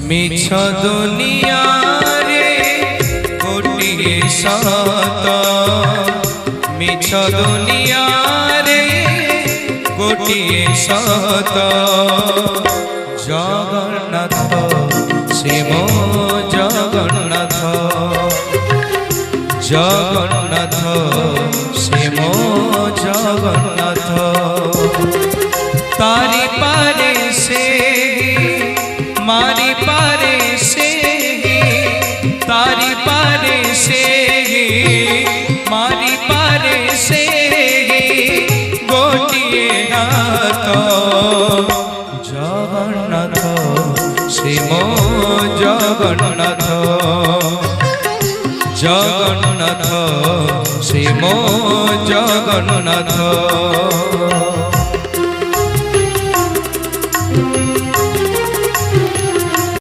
মিছ দুনিয়ারে কোটিয়ে শত, মিছ দুনিয়ারে কোটিয়ে শত। জগন্নাথ শ্রীম জগন্নাথ, জগন্নাথ শ্রীম জগন্নাথ। তারি পারে সে মারি পারে সে, তারি পারে সে মারি পারে সে, গোটিয়ে হাত। জগন্নাথ শ্রীম জগন্নাথ, জগন্নাথ শ্রীম জগন্নাথ।